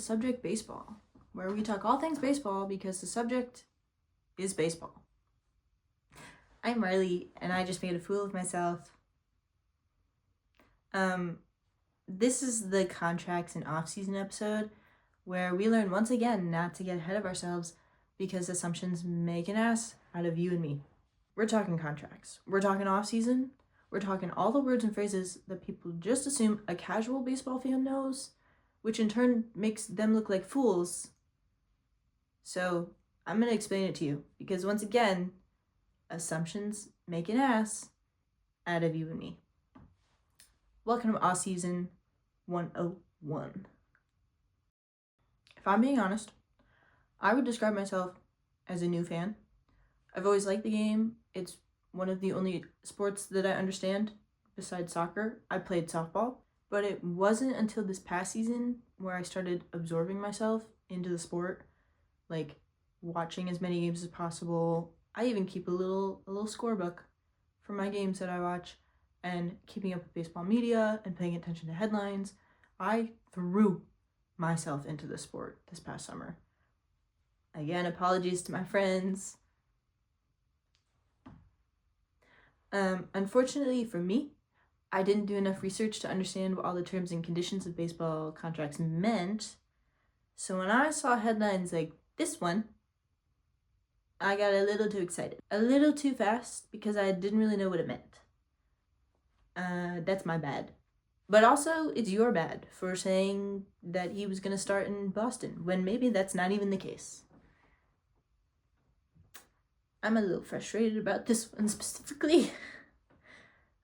Subject Baseball, where we talk all things baseball because the subject is baseball. I'm Riley, and I just made a fool of myself. This is the contracts and off-season episode where we learn once again not to get ahead of ourselves because assumptions make an ass out of you and me. We're talking contracts. We're talking off-season. We're talking all the words and phrases that people just assume a casual baseball fan knows, which in turn makes them look like fools. So I'm going to explain it to you because once again, assumptions make an ass out of you and me. Welcome to Off-Season 101. If I'm being honest, I would describe myself as a new fan. I've always liked the game. It's one of the only sports that I understand besides soccer. I played softball, but it wasn't until this past season where I started absorbing myself into the sport, like watching as many games as possible. I even keep a little scorebook for my games that I watch and keeping up with baseball media and paying attention to headlines. I threw myself into the sport this past summer. Again, apologies to my friends. Unfortunately for me, I didn't do enough research to understand what all the terms and conditions of baseball contracts meant. So when I saw headlines like this one, I got a little too excited. A little too fast because I didn't really know what it meant. That's my bad. But also, it's your bad for saying that he was going to start in Boston when maybe that's not even the case. I'm a little frustrated about this one specifically.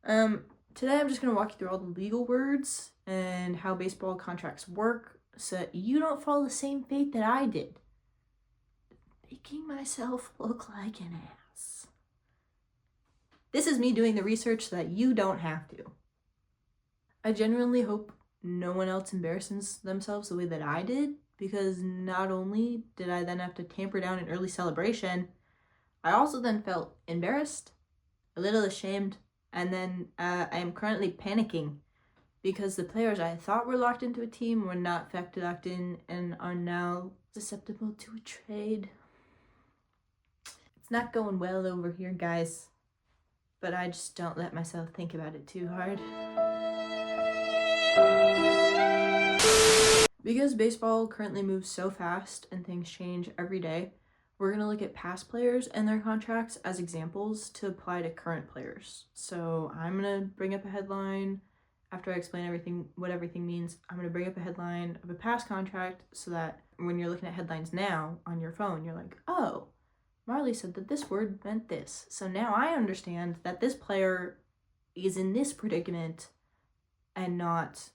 Today I'm just going to walk you through all the legal words and how baseball contracts work so that you don't follow the same fate that I did. Making myself look like an ass. This is me doing the research so that you don't have to. I genuinely hope no one else embarrasses themselves the way that I did, because not only did I then have to tamper down an early celebration, I also then felt embarrassed, a little ashamed, and then I am currently panicking because the players I thought were locked into a team were not in fact locked in and are now susceptible to a trade. It's not going well over here, guys, but I just don't let myself think about it too hard. Because baseball currently moves so fast and things change every day, we're going to look at past players and their contracts as examples to apply to current players. So I'm going to bring up a headline after I explain what everything means. I'm going to bring up a headline of a past contract so that when you're looking at headlines now on your phone, you're like, oh, Marley said that this word meant this. So now I understand that this player is in this predicament and not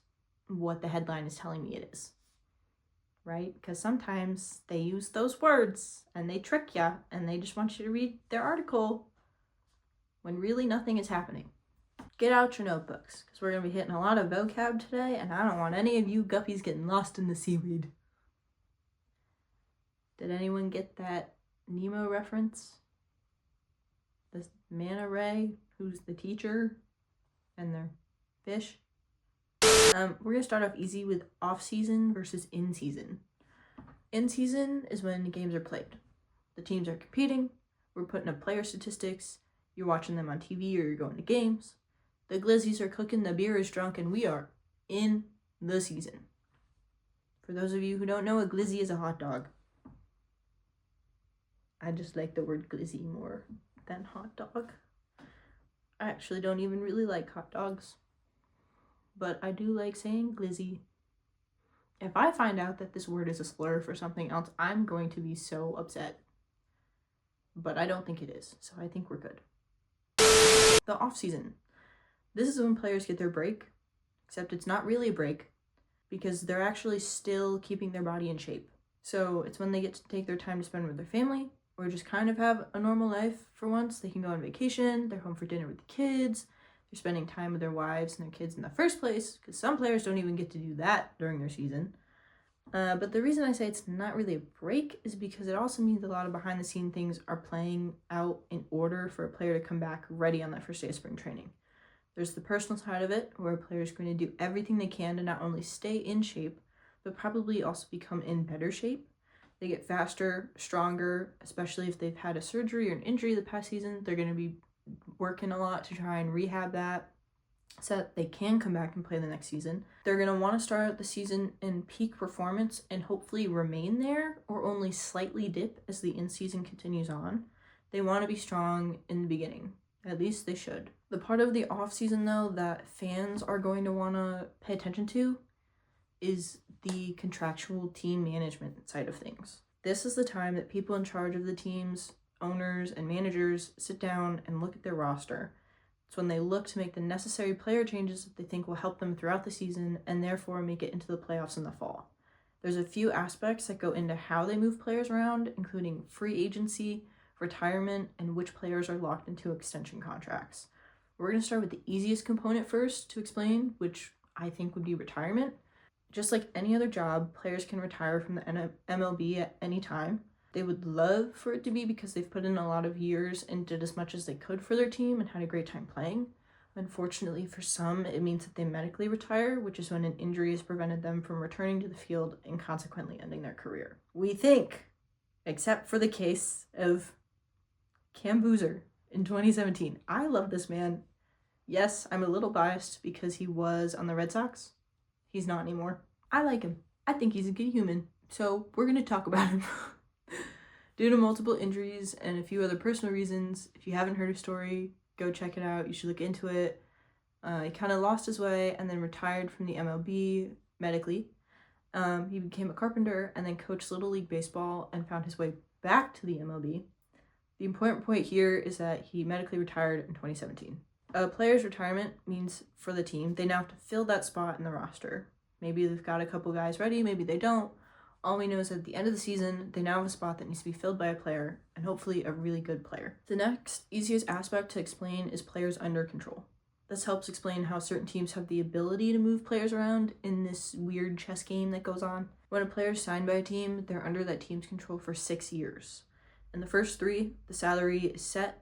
what the headline is telling me it is. Right? Because sometimes they use those words and they trick you and they just want you to read their article when really nothing is happening. Get out your notebooks because we're going to be hitting a lot of vocab today and I don't want any of you guppies getting lost in the seaweed. Did anyone get that Nemo reference? The manta ray, who's the teacher, and their fish? We're going to start off easy with off-season versus in-season. In-season is when games are played. The teams are competing, we're putting up player statistics, you're watching them on TV or you're going to games. The glizzies are cooking, the beer is drunk, and we are in the season. For those of you who don't know, a glizzy is a hot dog. I just like the word glizzy more than hot dog. I actually don't even really like hot dogs. But I do like saying glizzy. If I find out that this word is a slur for something else, I'm going to be so upset. But I don't think it is, so I think we're good. The off-season. This is when players get their break, except it's not really a break because they're actually still keeping their body in shape. So it's when they get to take their time to spend with their family or just kind of have a normal life for once. They can go on vacation, they're home for dinner with the kids, they're spending time with their wives and their kids in the first place, because some players don't even get to do that during their season. But the reason I say it's not really a break is because it also means a lot of behind-the-scenes things are playing out in order for a player to come back ready on that first day of spring training. There's the personal side of it, where a player is going to do everything they can to not only stay in shape, but probably also become in better shape. They get faster, stronger, especially if they've had a surgery or an injury the past season. They're going to be working a lot to try and rehab that so that they can come back and play the next season. They're going to want to start out the season in peak performance and hopefully remain there or only slightly dip as the in-season continues on. They want to be strong in the beginning. At least they should. The part of the off-season, though, that fans are going to want to pay attention to is the contractual team management side of things. This is the time that people in charge of the teams, owners, and managers sit down and look at their roster. It's when they look to make the necessary player changes that they think will help them throughout the season and therefore make it into the playoffs in the fall. There's a few aspects that go into how they move players around, including free agency, retirement, and which players are locked into extension contracts. We're going to start with the easiest component first to explain, which I think would be retirement. Just like any other job, players can retire from the MLB at any time. They would love for it to be because they've put in a lot of years and did as much as they could for their team and had a great time playing. Unfortunately, for some, it means that they medically retire, which is when an injury has prevented them from returning to the field and consequently ending their career. We think, except for the case of Cam Boozer in 2017. I love this man. Yes, I'm a little biased because he was on the Red Sox. He's not anymore. I like him. I think he's a good human. So we're going to talk about him. Due to multiple injuries and a few other personal reasons, if you haven't heard his story, go check it out. You should look into it. He kind of lost his way and then retired from the MLB medically. He became a carpenter and then coached Little League Baseball and found his way back to the MLB. The important point here is that he medically retired in 2017. A player's retirement means for the team, they now have to fill that spot in the roster. Maybe they've got a couple guys ready, maybe they don't. All we know is that at the end of the season, they now have a spot that needs to be filled by a player, and hopefully a really good player. The next easiest aspect to explain is players under control. This helps explain how certain teams have the ability to move players around in this weird chess game that goes on. When a player is signed by a team, they're under that team's control for 6 years. In the first 3, the salary is set.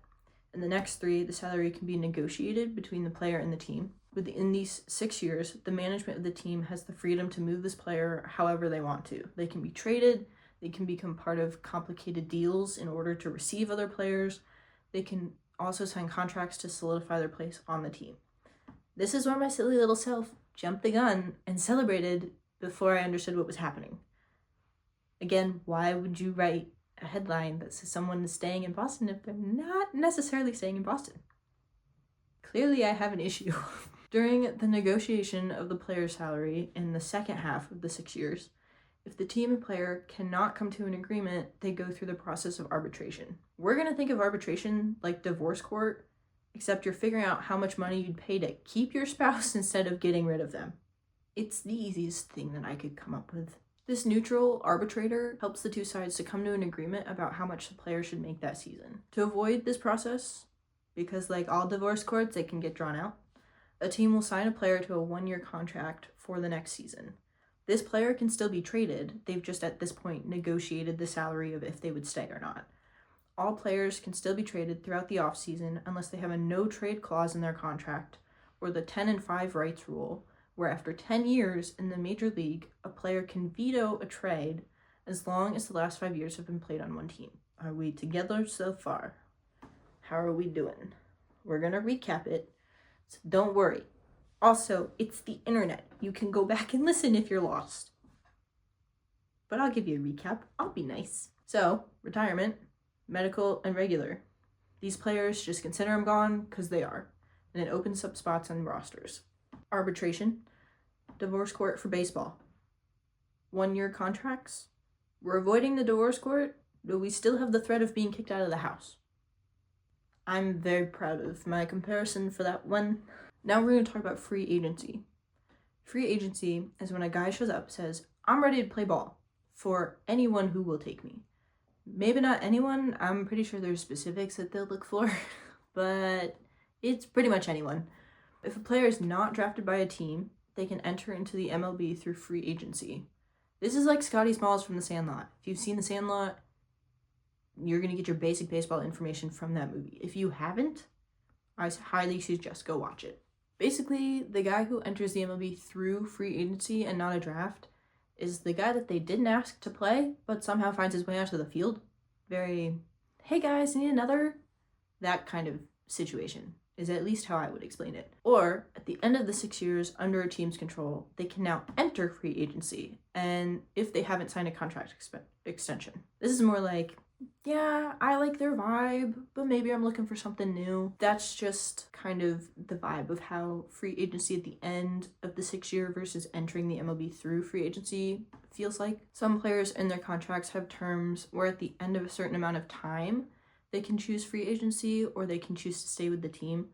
In the next 3, the salary can be negotiated between the player and the team. Within these 6 years, the management of the team has the freedom to move this player however they want to. They can be traded, they can become part of complicated deals in order to receive other players. They can also sign contracts to solidify their place on the team. This is where my silly little self jumped the gun and celebrated before I understood what was happening. Again, why would you write a headline that says someone is staying in Boston if they're not necessarily staying in Boston? Clearly, I have an issue. During the negotiation of the player's salary in the second half of the 6 years, if the team and player cannot come to an agreement, they go through the process of arbitration. We're going to think of arbitration like divorce court, except you're figuring out how much money you'd pay to keep your spouse instead of getting rid of them. It's the easiest thing that I could come up with. This neutral arbitrator helps the two sides to come to an agreement about how much the player should make that season. To avoid this process, because like all divorce courts, it can get drawn out, a team will sign a player to a 1-year contract for the next season. This player can still be traded. They've just at this point negotiated the salary of if they would stay or not. All players can still be traded throughout the off-season unless they have a no-trade clause in their contract or the 10-and-5 rights rule, where after 10 years in the major league, a player can veto a trade as long as the last 5 years have been played on one team. Are we together so far? How are we doing? We're going to recap it, so don't worry. Also, it's the internet. You can go back and listen if you're lost. But I'll give you a recap. I'll be nice. So, retirement, medical, and regular. These players, just consider them gone because they are, and it opens up spots on rosters. Arbitration, divorce court for baseball. 1-year contracts. We're avoiding the divorce court, but we still have the threat of being kicked out of the house. I'm very proud of my comparison for that one. Now we're going to talk about free agency. Free agency is when a guy shows up, says, I'm ready to play ball for anyone who will take me. Maybe not anyone. I'm pretty sure there's specifics that they'll look for, but it's pretty much anyone. If a player is not drafted by a team, they can enter into the MLB through free agency. This is like Scotty Smalls from The Sandlot. If you've seen The Sandlot, you're going to get your basic baseball information from that movie. If you haven't, I highly suggest go watch it. Basically, the guy who enters the MLB through free agency and not a draft is the guy that they didn't ask to play, but somehow finds his way onto the field. Very, hey guys, need another? That kind of situation is at least how I would explain it. Or, at the end of the 6 years under a team's control, they can now enter free agency, and if they haven't signed a contract extension. This is more like, yeah, I like their vibe, but maybe I'm looking for something new. That's just kind of the vibe of how free agency at the end of the 6 year versus entering the MLB through free agency feels like. Some players in their contracts have terms where at the end of a certain amount of time, they can choose free agency or they can choose to stay with the team.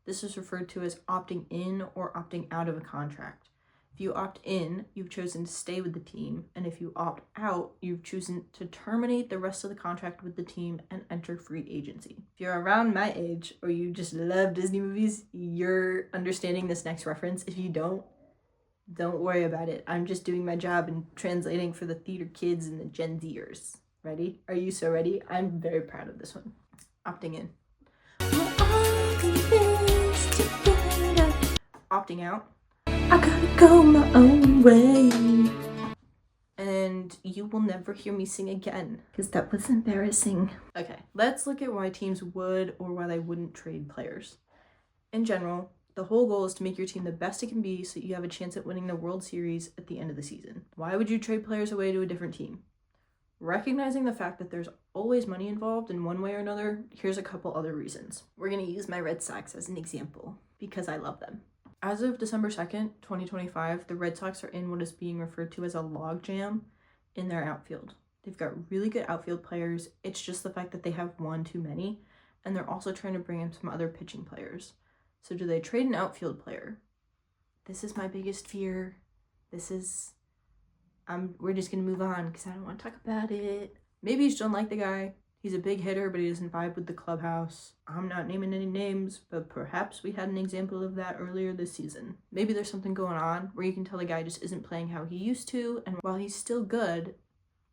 This is referred to as opting in or opting out of a contract. If you opt in, you've chosen to stay with the team, and if you opt out, you've chosen to terminate the rest of the contract with the team and enter free agency. If you're around my age or you just love Disney movies, you're understanding this next reference. If you don't worry about it. I'm just doing my job and translating for the theater kids and the Gen Zers. Ready? Are you so ready? I'm very proud of this one. Opting in. Opting out. I gotta go my own way. And you will never hear me sing again, because that was embarrassing. Okay, let's look at why teams would or why they wouldn't trade players. In general, the whole goal is to make your team the best it can be so you have a chance at winning the World Series at the end of the season. Why would you trade players away to a different team? Recognizing the fact that there's always money involved in one way or another, here's a couple other reasons. We're going to use my Red Sox as an example, because I love them. As of December 2nd, 2025, the Red Sox are in what is being referred to as a logjam in their outfield. They've got really good outfield players. It's just the fact that they have one too many, and they're also trying to bring in some other pitching players. So do they trade an outfield player? This is my biggest fear. We're just going to move on because I don't want to talk about it. Maybe you just don't like the guy. He's a big hitter, but he doesn't vibe with the clubhouse. I'm not naming any names, but perhaps we had an example of that earlier this season. Maybe there's something going on where you can tell the guy just isn't playing how he used to, and while he's still good,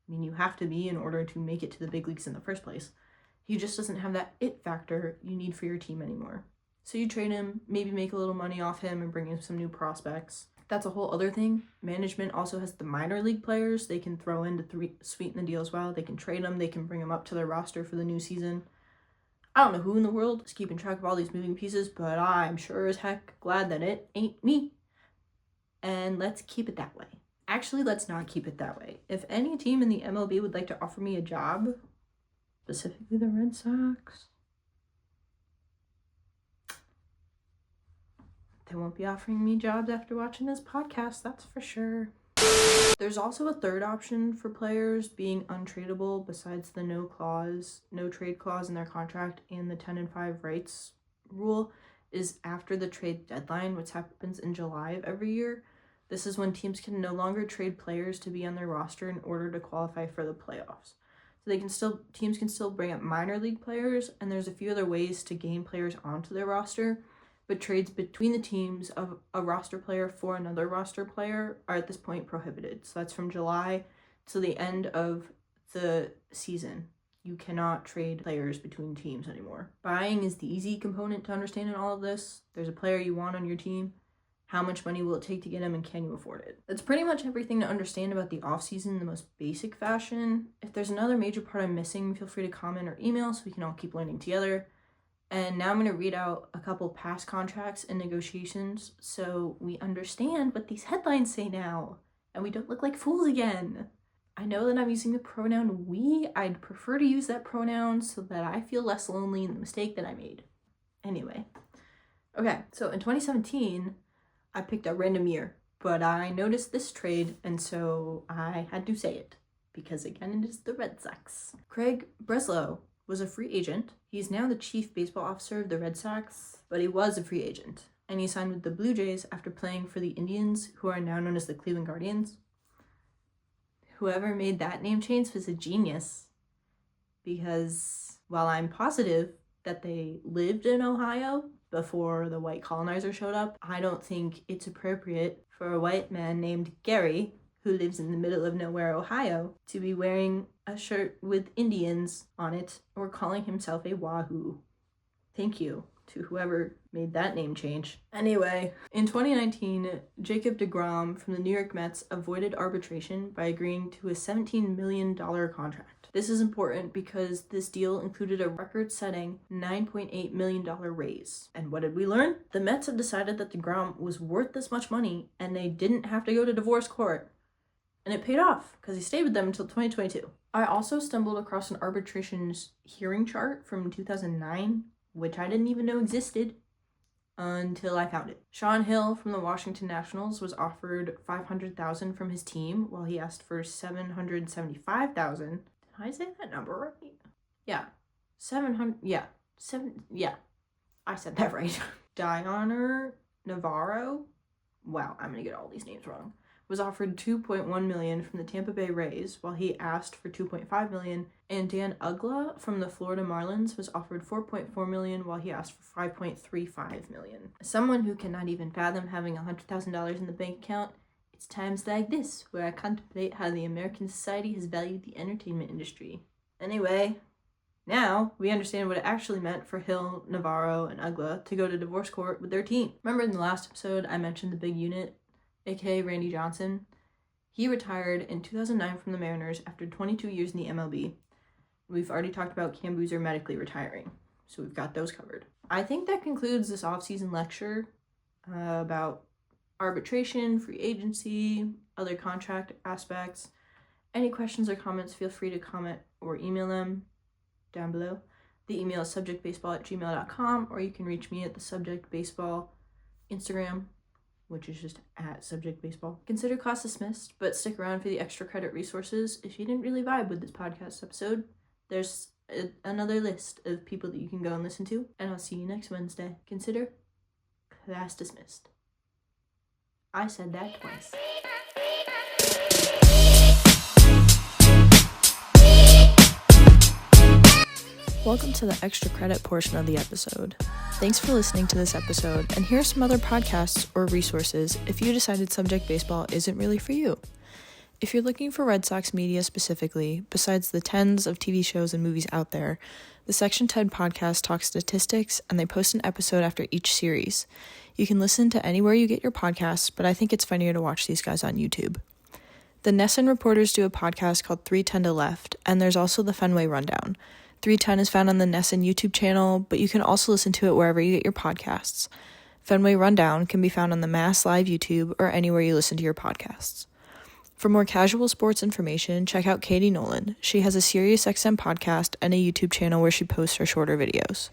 I mean, you have to be in order to make it to the big leagues in the first place, he just doesn't have that it factor you need for your team anymore. So you trade him, maybe make a little money off him and bring in some new prospects. That's a whole other thing. Management also has the minor league players they can throw in to sweeten the deal as well. They can trade them. They can bring them up to their roster for the new season. I don't know who in the world is keeping track of all these moving pieces, but I'm sure as heck glad that it ain't me. And let's keep it that way. Actually, let's not keep it that way. If any team in the MLB would like to offer me a job, specifically the Red Sox, they won't be offering me jobs after watching this podcast, that's for sure. There's also a third option for players being untradeable besides the no trade clause in their contract and the 10-5 rights rule is after the trade deadline, which happens in July of every year. This is when teams can no longer trade players to be on their roster in order to qualify for the playoffs. So teams can still bring up minor league players, and there's a few other ways to gain players onto their roster. But trades between the teams of a roster player for another roster player are at this point prohibited. So that's from July to the end of the season. You cannot trade players between teams anymore. Buying is the easy component to understand in all of this. There's a player you want on your team. How much money will it take to get him, and can you afford it? That's pretty much everything to understand about the off-season in the most basic fashion. If there's another major part I'm missing, feel free to comment or email so we can all keep learning together. And now I'm going to read out a couple past contracts and negotiations so we understand what these headlines say now and we don't look like fools again. I know that I'm using the pronoun we. I'd prefer to use that pronoun so that I feel less lonely in the mistake that I made. Anyway. Okay, so in 2017, I picked a random year, but I noticed this trade and so I had to say it because again, it is the Red Sox. Craig Breslow was a free agent. He's now the chief baseball officer of the Red Sox, but he was a free agent. And he signed with the Blue Jays after playing for the Indians, who are now known as the Cleveland Guardians. Whoever made that name change was a genius, because while I'm positive that they lived in Ohio before the white colonizer showed up, I don't think it's appropriate for a white man named Gary, who lives in the middle of nowhere, Ohio, to be wearing a shirt with Indians on it or calling himself a Wahoo. Thank you. to whoever made that name change. Anyway, in 2019, Jacob deGrom from the New York Mets avoided arbitration by agreeing to a $17 million contract. This is important because this deal included a record-setting $9.8 million raise. And what did we learn? The Mets have decided that deGrom was worth this much money and they didn't have to go to divorce court. And it paid off because he stayed with them until 2022. I also stumbled across an arbitration's hearing chart from 2009, which I didn't even know existed until I found it. Sean Hill from the Washington Nationals was offered $500,000 from his team while he asked for $775,000. Did I say that number right? Yeah. 700, yeah. I said that right. Dioner Navarro, wow, I'm gonna get all these names wrong, was offered $2.1 million from the Tampa Bay Rays while he asked for $2.5 million, and Dan Uggla from the Florida Marlins was offered $4.4 million while he asked for $5.35 million. As someone who cannot even fathom having $100,000 in the bank account, it's times like this where I contemplate how the American society has valued the entertainment industry. Anyway, now we understand what it actually meant for Hill, Navarro, and Uggla to go to divorce court with their team. Remember in the last episode I mentioned the big unit, aka Randy Johnson? He retired in 2009 from the Mariners after 22 years in the MLB. We've already talked about Cam Boozer medically retiring, so we've got those covered. I think that concludes this off-season lecture about arbitration, free agency, other contract aspects. Any questions or comments, feel free to comment or email them down below. The email is subjectbaseball@gmail.com, or you can reach me at the Subject Baseball Instagram, which is just @subjectbaseball. Consider class dismissed, but stick around for the extra credit resources. If you didn't really vibe with this podcast episode, there's another list of people that you can go and listen to, and I'll see you next Wednesday. Consider class dismissed. I said that twice. Welcome to the extra credit portion of the episode. Thanks for listening to this episode, and here are some other podcasts or resources if you decided Subject Baseball isn't really for you. If you're looking for Red Sox media specifically, besides the tens of TV shows and movies out there, the Section 10 podcast talks statistics, and they post an episode after each series. You can listen to anywhere you get your podcasts, but I think it's funnier to watch these guys on YouTube. The NESN reporters do a podcast called 310 to Left, and there's also the Fenway Rundown. 310 is found on the NESN YouTube channel, but you can also listen to it wherever you get your podcasts. Fenway Rundown can be found on the Mass Live YouTube or anywhere you listen to your podcasts. For more casual sports information, check out Katie Nolan. She has a SiriusXM podcast and a YouTube channel where she posts her shorter videos.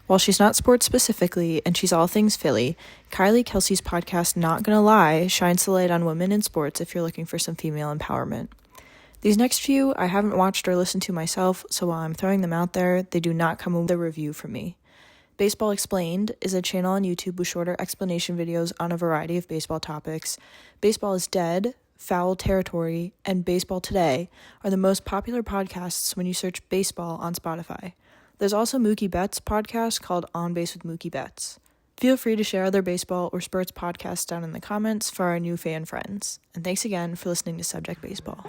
While she's not sports specifically, and she's all things Philly, Kylie Kelsey's podcast Not Gonna Lie shines the light on women in sports if you're looking for some female empowerment. These next few I haven't watched or listened to myself, so while I'm throwing them out there, they do not come with a review from me. Baseball Explained is a channel on YouTube with shorter explanation videos on a variety of baseball topics. Baseball is Dead, Foul Territory, and Baseball Today are the most popular podcasts when you search baseball on Spotify. There's also Mookie Betts' podcast called On Base with Mookie Betts. Feel free to share other baseball or sports podcasts down in the comments for our new fan friends. And thanks again for listening to Subject Baseball.